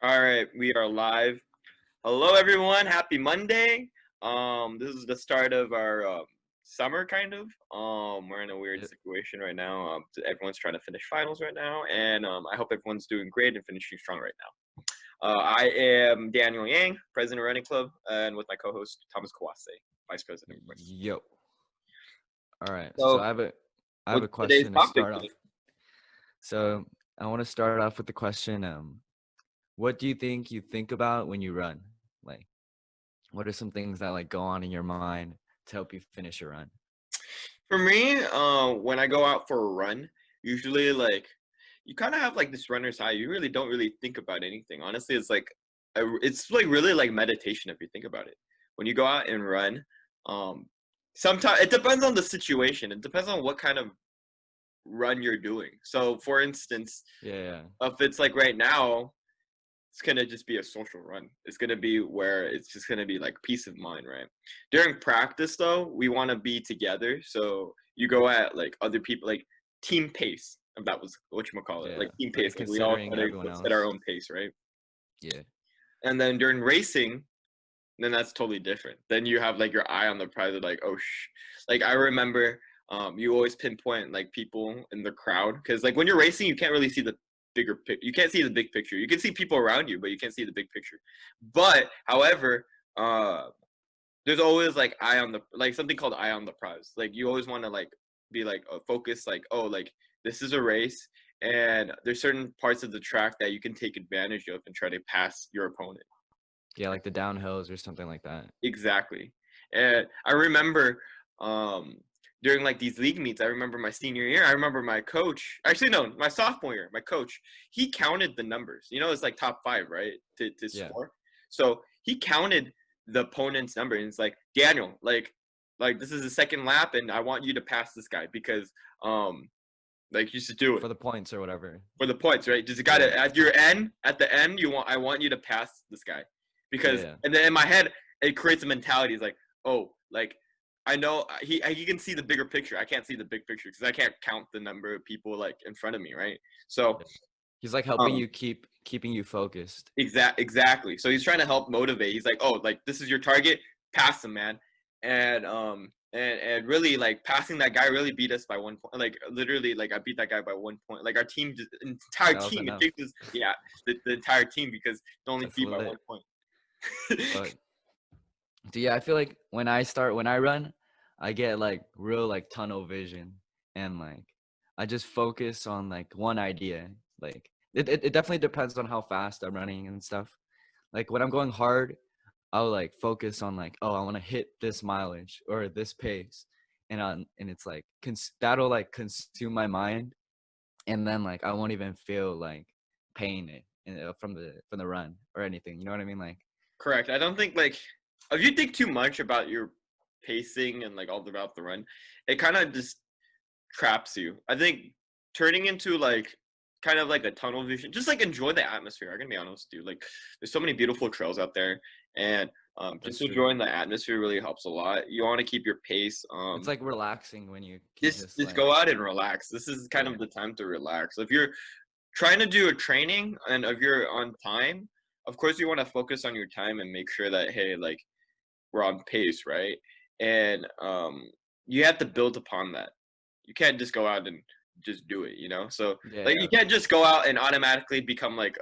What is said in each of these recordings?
All right, we are live. Hello, everyone. Happy Monday. This is the start of our summer, kind of. We're in a weird Yep. situation right now. Everyone's trying to finish finals right now, and I hope everyone's doing great and finishing strong right now. I am Daniel Yang, president of Running Club, and with my co-host Thomas Kawase, vice president of Running. Yo. All right. So So, I have a what's today's question to topic start today? off. So I want to start off with the question, what do you think about when you run? Like, what are some things that like go on in your mind to help you finish a run? For me, when I go out for a run, usually you kind of have like this runner's high. You really don't really think about anything. Honestly, it's like really like meditation if you think about it. When you go out and run, um, sometimes it depends on the situation. It depends on what kind of run you're doing. So, for instance, Yeah. if it's like right now, it's gonna just be a social run. It's gonna be where it's just gonna be like peace of mind, right? During practice, though, we want to be together. So you go at like other people, like team pace. If that was what you call it, Yeah. like team Like pace. Like we all considering try to everyone set our else. own pace, right? Yeah. And then during racing, then that's totally different. Then you have like your eye on the prize of like, oh like I remember you always pinpoint like people in the crowd because like when you're racing you can't really see the you can't see the big picture. You can see people around you, but you can't see the big picture. But however, uh there's always like eye on the like something called eye on the prize. Like you always want to like be like focus like, oh, like this is a race and there's certain parts of the track that you can take advantage of and try to pass your opponent. Yeah, like the downhills or something like that. Exactly. And I remember um during like these league meets, I remember my senior year, I remember my coach, actually no, my sophomore year, my coach, he counted the numbers. You know, it's like top 5, right? To Yeah. score. So, he counted the opponent's number and it's like, "Daniel, like this is the second lap and I want you to pass this guy because like you should do it For the points or whatever. for the points, right? Just got Yeah. to at the end, I want you to pass this guy because, Yeah. and then in my head, it creates a mentality. It's like, oh, like I know he can see the bigger picture. I can't see the big picture because I can't count the number of people like in front of me, right? So, Yeah. He's like helping um, you keeping you focused. exactly. So he's trying to help motivate. He's like, oh, like this is your target, pass him, man, and really like passing that guy really beat us by 1 point. Like literally, like I beat that guy by 1 point. Like our team, entire That was team, it enough. takes us, yeah, the entire team because it only That's beat by one lit. point. But yeah, I feel like when I run, I get like real like tunnel vision and like I just focus on like one idea. Like it definitely depends on how fast I'm running and stuff. Like when I'm going hard, I'll like focus on like, oh, I want to hit this mileage or this pace. And it's like that'll like consume my mind, and then like I won't even feel like pain from the run or anything. You know what I mean? Like Correct. I don't think like if you think too much about your pacing and like all about the run, it kind of just traps you. I think turning into like kind of like a tunnel vision, just like enjoy the atmosphere. I'm gonna be honest with you. Like there's so many beautiful trails out there, and that's just true. enjoying the atmosphere really helps a lot. You want to keep your pace. It's like relaxing when you can just Just like, go out and relax. This is kind yeah, of the time to relax. If you're trying to do a training and if you're on time, of course you want to focus on your time and make sure that hey, like we're on pace, right? And you have to build upon that. You can't just go out and just do it, you know? So yeah, like you yeah, can't just go out and automatically become like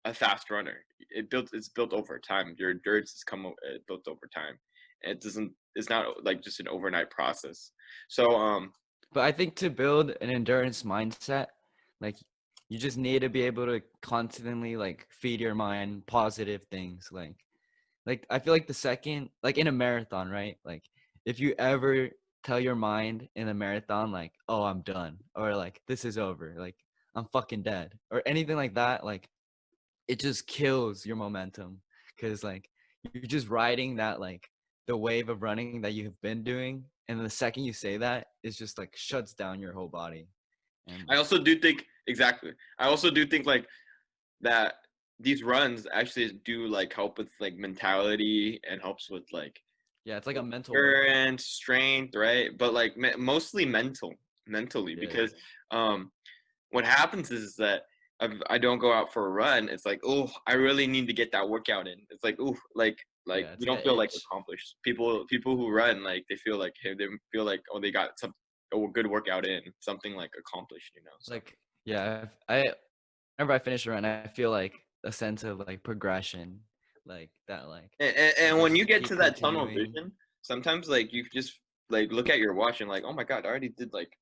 a fast runner. It's built over time. Your endurance is built over time. And it doesn't it's not like just an overnight process. So but I think to build an endurance mindset, like you just need to be able to constantly like feed your mind positive things. Like I feel like the second, like in a marathon, right? Like if you ever tell your mind in a marathon, like, oh, I'm done, or like this is over, like I'm fucking dead, or anything like that, like it just kills your momentum, because like you're just riding that like the wave of running that you have been doing, and the second you say that, it's just like shuts down your whole body. And I also do think exactly. I also do think like that these runs actually do like help with like mentality and helps with like yeah, it's like a mental workout. endurance, strength, right? But like mostly mentally Yeah, because um what happens is that I don't go out for a run, it's like, oh, I really need to get that workout in. It's like, oh, like Yeah, it's you like don't an feel like itch. accomplished. People who run, like they feel like, hey, they feel like, oh, they got some a good workout in, something like accomplished, you know. So Like, yeah, I whenever I finish a run, I feel like a sense of like progression, like that, like you and when you just get keep to that tunnel continuing. vision, sometimes like you just like look at your watch and like, oh my god, I already did like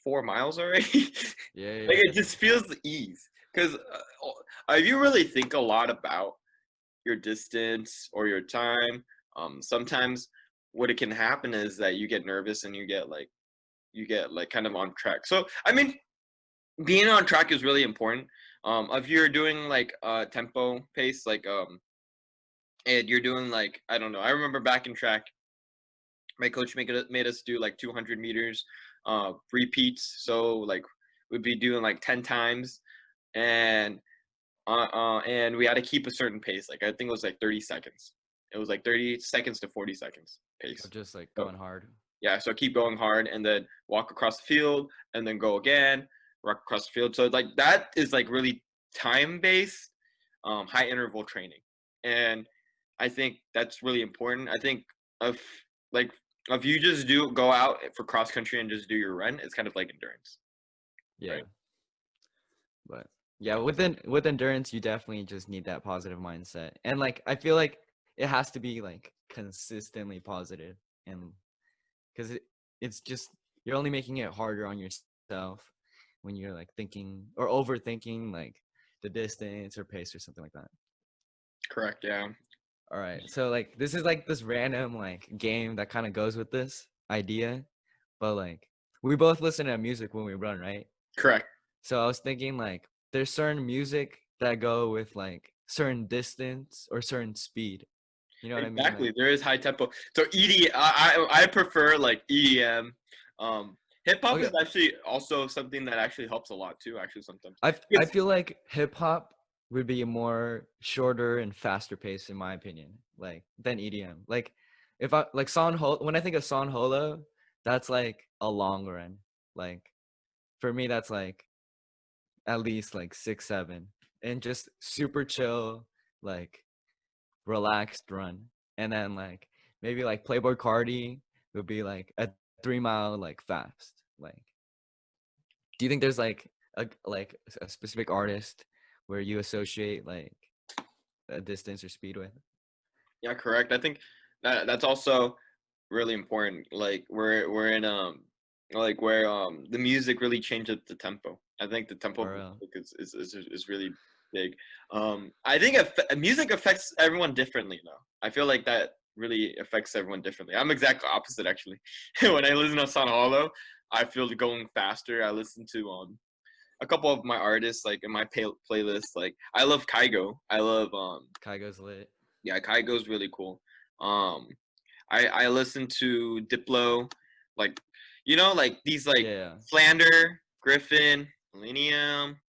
4 miles already. Yeah, Like yeah, it just feels ease because if you really think a lot about your distance or your time, sometimes what it can happen is that you get nervous and you get like kind of on track. So I mean, being on track is really important. If you're doing like tempo pace, like and you're doing like, I don't know. I remember back in track, my coach made us do like 200 meters repeats. So like we'd be doing like 10 times, and and we had to keep a certain pace. Like I think it was like 30 seconds. It was like 30 seconds to 40 seconds pace. of just like So going hard. yeah, so keep going hard and then walk across the field and then go again, walk across the field. So like that is like really time based, high interval training, and I think that's really important. I think if like if you just do go out for cross country and just do your run, it's kind of like endurance, Yeah, right? but yeah, with endurance, you definitely just need that positive mindset, and like I feel like it has to be like consistently positive, and because it's just you're only making it harder on yourself when you're like thinking or overthinking like the distance or pace or something like that. Correct. Yeah. All right. So like this is like this random like game that kind of goes with this idea, but like we both listen to music when we run, right? Correct. So I was thinking like there's certain music that go with like certain distance or certain speed. You know what I mean? Exactly. Like, There is high tempo. So I prefer like EDM. Hip hop is okay, actually also something that actually helps a lot too. Actually, sometimes. I It's feel like hip hop would be a more shorter and faster pace in my opinion, like than EDM. Like if I like when I think of Son Holo, that's like a long run. Like for me, that's like at least like 6, 7, and just super chill, like relaxed run. And then like maybe like Playboy Cardi would be like a 3 mile like fast. Like, do you think there's like a specific artist where you associate like a distance or speed with? yeah, correct. I think that's also really important. Like we're in like where the music really changes the tempo. I think the tempo of For real. music is really big. I think music affects everyone differently though. I feel like that really affects everyone differently. I'm exactly opposite actually. When I listen to San Hollow, I feel going faster. I listen to a couple of my artists like in my playlist. Like I love Kygo. I love Kygo's lit. yeah, Kygo's really cool. Um I listen to Diplo, like like these like Yeah. Flander, Griffin, Millennium,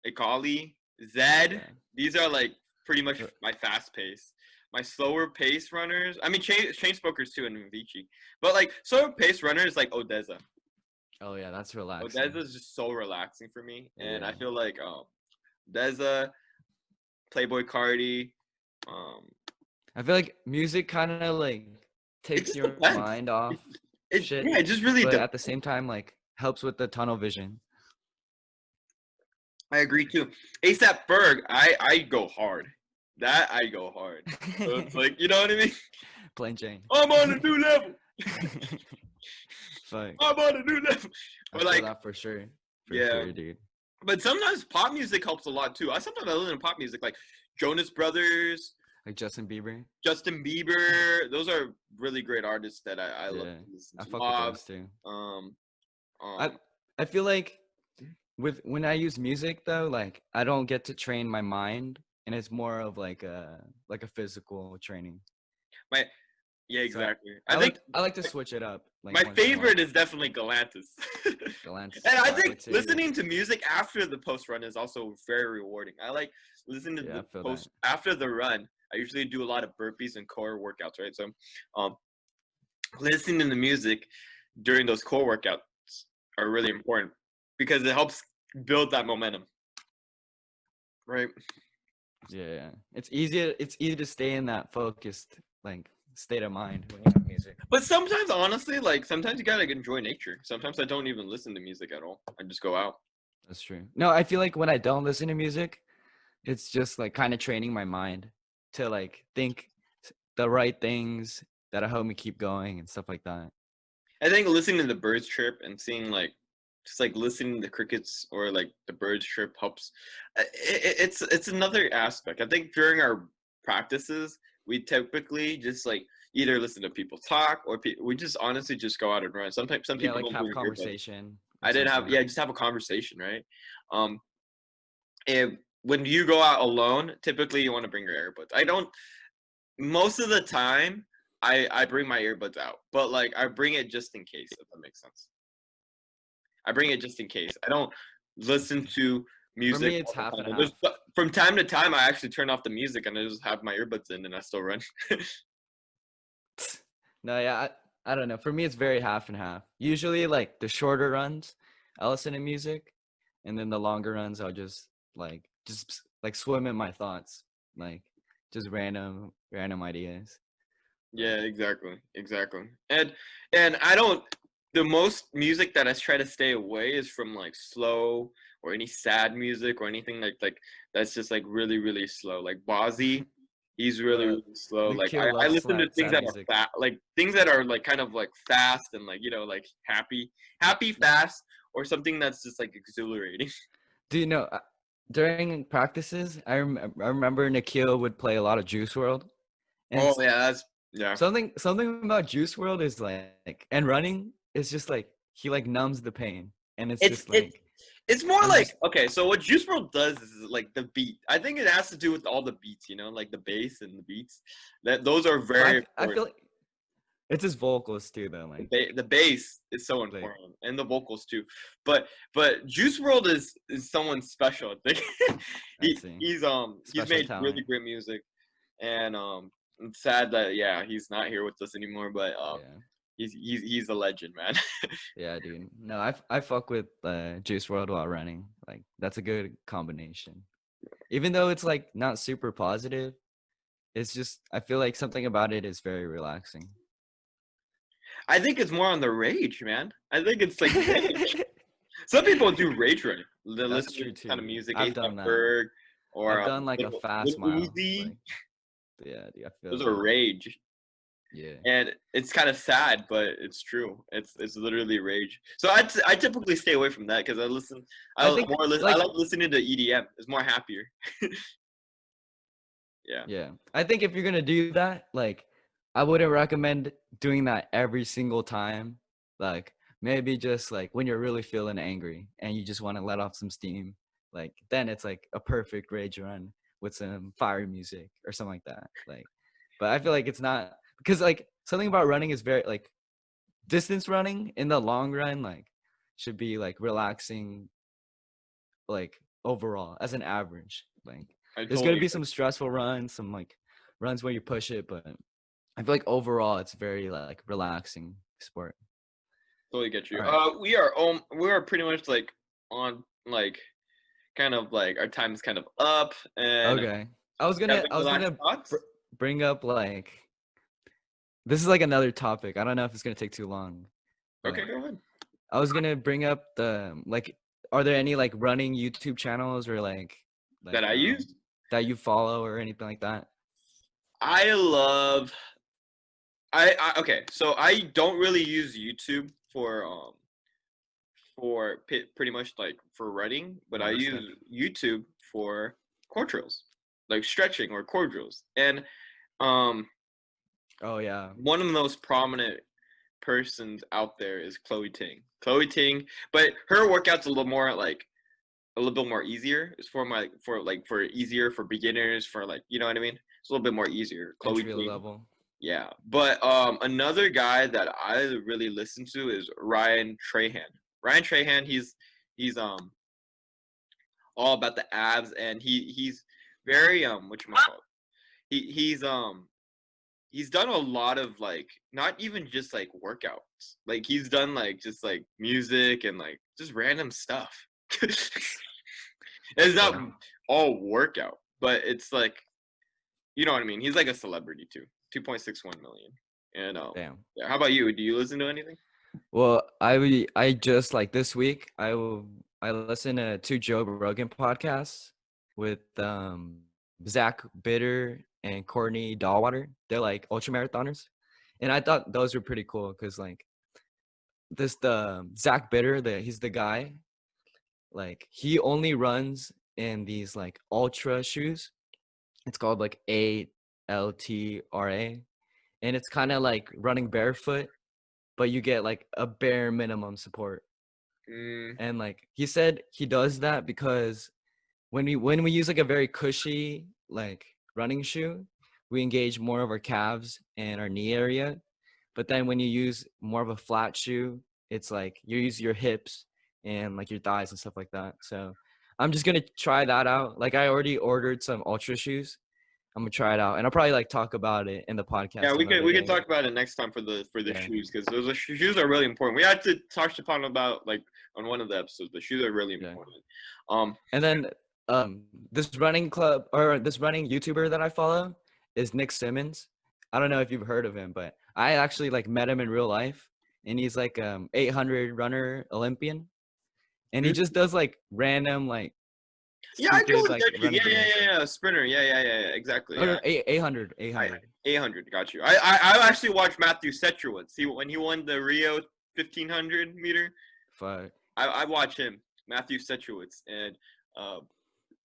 Akali, Zed. Yeah. These are like pretty much Uh, my fast pace. My slower pace runners, I mean chain smokers too and Vici. But like slower pace runners like Odessa. Oh yeah, that's relaxing. Odessa is just so relaxing for me. And I Yeah. feel like Odessa, Playboy Cardi, um I feel like music kind of like it takes just your depends. mind off It shit, yeah, it just really but depends. at the same time like helps with the tunnel vision. I agree too. ASAP Ferg, I go hard. That I go hard. So it's like, you know what I mean? Plain Jane. I'm on a new level. Fuck. I'm on a new level. I But feel like, that for sure. For yeah. sure, dude. But sometimes pop music helps a lot too. I sometimes I listen to pop music like Jonas Brothers, Like Justin Bieber. Justin Bieber. Those are really great artists that I love Yeah. to listen I to. fuck with Mob. those too. Um, I um, I feel like with when I use music though, like I don't get to train my mind and it's more of like a physical training. my yeah, So I, exactly. I I think like I like to switch it up like my once in a while. favorite is definitely Galantis. Galantis And is I fire think too. listening to music after the post run is also very rewarding. I like listening to Yeah, I the feel that. post after the run. I usually do a lot of burpees and core workouts, right? So, um, listening to the music during those core workouts are really important because it helps build that momentum. Right. Yeah, it's easy to stay in that focused like state of mind when you have music. But sometimes, honestly, like sometimes you gotta enjoy nature. Sometimes I don't even listen to music at all. I just go out. That's true. No, I feel like when I don't listen to music, it's just like kind of training my mind to like think the right things that'll help me keep going and stuff like that. I think listening to the birds chirp and seeing like just like listening to the crickets or like the birds chirp helps. It's another aspect. I think during our practices, we typically just like either listen to people talk or we just honestly just go out and run. Sometimes some Yeah, people like don't have bring earbuds. conversation or I didn't have, something. yeah, just have a conversation, right? Um, and when you go out alone, typically you want to bring your earbuds. I don't most of the time. I bring my earbuds out, but like I bring it just in case, if that makes sense. I bring it just in case. I don't listen to For music me, it's all the half time. and And half. from time to time, I actually turn off the music and I just have my earbuds in and I still run. No, yeah, I don't know. For me, it's very half and half. Usually, like the shorter runs, I listen to music, and then the longer runs, I'll just like swim in my thoughts, like just random ideas. Yeah, exactly. And I don't. The most music that I try to stay away is from like slow or any sad music or anything like that's just like really slow. Like Bozzy, he's The really slow. Like Nikhil I loves listen to things sad that are music. fast, like things that are like kind of like fast and like like happy fast or something that's just like exhilarating. Do you know? During practices, I remember Nikhil would play a lot of Juice World, and Oh yeah, that's yeah. something about Juice World is like, and running is just like he like numbs the pain, and it's It's just it like it's more I'm like just okay, so what Juice World does is like the beat. I think it has to do with all the beats, like the bass and the beats. That those are but very I important. feel like it's his vocals too though, The bass is so like important, and the vocals too. But Juice World is someone special. I think I see he's special made really talent. great music, and it's sad that yeah he's not here with us anymore. But Yeah, he's a legend, man. yeah, dude. No, I fuck with Juice World while running. Like that's a good combination. Even though it's like not super positive, it's just I feel like something about it is very relaxing. I think it's more on the rage, man. I think it's like rage. Some people do rage running. They That's listen to true this kind of too. music, I've done A$AP that. Ferg or I've done like a fast Lil mile. Uzi. Like yeah, dude, I feel Those are that. rage, Yeah. and it's kind of sad, but it's true. It's literally rage. So I typically stay away from that because I think I like like listening to EDM. It's more happier. Yeah. yeah. I think if you're gonna do that, like I wouldn't recommend doing that every single time. Like maybe just like when you're really feeling angry and you just want to let off some steam. Like then it's like a perfect rage run with some fire music or something like that. Like but I feel like it's not because like something about running is very like distance running in the long run like should be like relaxing like overall as an average. Like I there's gonna totally be some stressful runs, some like runs where you push it, but I feel like overall it's very like relaxing sport. totally get All you. right. We are pretty much like on like kind of like our time is kind of up, and Okay. you have I any was last gonna thoughts? bring up like this is like another topic. I don't know if it's gonna take too long, Okay, but go ahead. I was gonna bring up the like are there any like running YouTube channels or That I use. that you follow or anything like that? I love I okay, so I don't really use YouTube for pretty much like for running, but I Understand. use YouTube for core drills, like stretching or core drills. And um Oh yeah. one of the most prominent persons out there is Chloe Ting. Chloe Ting, but her workout's a little more like a little bit more easier. It's for easier for beginners for like you know what I mean. It's a little bit more easier. Chloe Entry Ting. level. Yeah, but another guy that I really listen to is Ryan Trahan. Ryan Trahan, he's all about the abs, and he's very what you call he's done a lot of like not even just like workouts. Like he's done like just like music and like just random stuff. It's not Yeah. all workout, but it's like, you know what I mean? He's like a celebrity too. 2.61 million. And Damn. yeah, how about you? Do you listen to anything? Well, I just like this week I listened to two Joe Rogan podcasts with Zach Bitter and Courtney Dahlwater. They're like ultra marathoners, and I thought those were pretty cool because like the Zach Bitter, he's the guy, like he only runs in these like ultra shoes. It's called like ALTRA, and it's kind of like running barefoot, but you get like a bare minimum support. Mm, And like he said he does that because when we use like a very cushy like running shoe, we engage more of our calves and our knee area. But then when you use more of a flat shoe, it's like you use your hips and like your thighs and stuff like that. So I'm just gonna try that out. Like I already ordered some ultra shoes. I'm gonna try it out, and I'll probably like talk about it in the yeah, podcast we another could day. talk about it next time for the Yeah, shoes, because those shoes are really important. We had to touch upon about like on one of the episodes. The shoes are really yeah. important. Um, And then this running club or this running YouTuber that I follow is Nick Simmons. I don't know if you've heard of him, but I actually like met him in real life, and he's like 800 runner Olympian, and he mm, just does like random like yeah, I stupid do like get you. running videos. Yeah. Sprinter. Yeah. Exactly. Oh Yeah. no, 800, I 800. 800. Got you. I actually watched Matthew Setrowitz. He when he won the Rio 1500 meter. Fuck, I watched him, Matthew Setrowitz, and uh,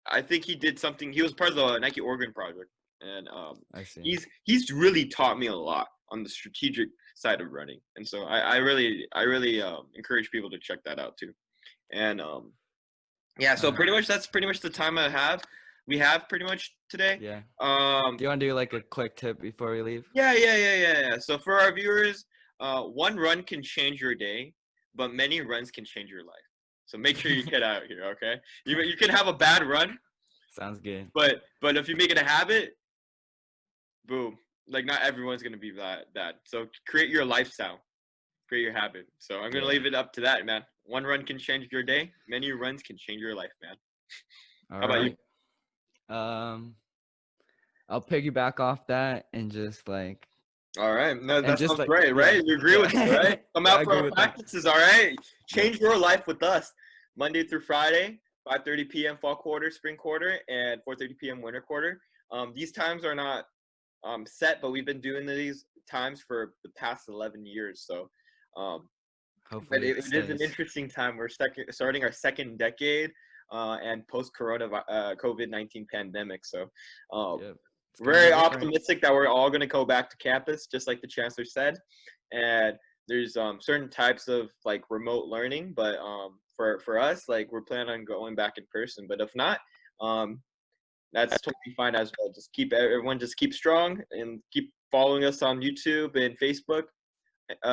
I think he did something. He was part of the Nike Oregon project, and I see. he's really taught me a lot on the strategic side of running, and so I really encourage people to check that out too. And yeah, All so right. pretty much that's pretty much the time we have pretty much today. Yeah. Um, Do you want to do like a quick tip before we leave? yeah. So for our viewers, one run can change your day, but many runs can change your life. So make sure you get out here, okay? You can have a bad run, Sounds good. but if you make it a habit, boom. Like not everyone's gonna be that. So create your lifestyle, create your habit. So I'm gonna Yeah. leave it up to that, man. One run can change your day. Many runs can change your life, man. All How about you? right. Um, I'll piggyback off that and just like All right, no, and that just sounds like great, yeah, right? You agree yeah. with me, right? Come Yeah, I out for agree our with that. practices, all right? Yep. Change your life with us, Monday through Friday, 5:30 p.m. fall quarter, spring quarter, and 4:30 p.m. winter quarter. These times are not set, but we've been doing these times for the past 11 years. So, um, but Hopefully it it is an stays. interesting time. We're starting our second decade, and post-corona COVID-19 pandemic. So, Yep. It's gonna be very different. optimistic that we're all going to go back to campus, just like the chancellor said. And there's certain types of like remote learning, but for us, like we're planning on going back in person. But if not, um, that's totally fine as well. Just keep everyone just keep strong and keep following us on YouTube and Facebook.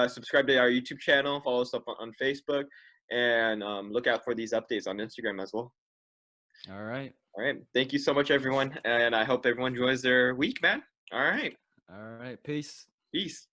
Subscribe to our YouTube channel, follow us up on Facebook, and look out for these updates on Instagram as well. All right. All right. Thank you so much, everyone. And I hope everyone enjoys their week, man. All right. All right. Peace. Peace.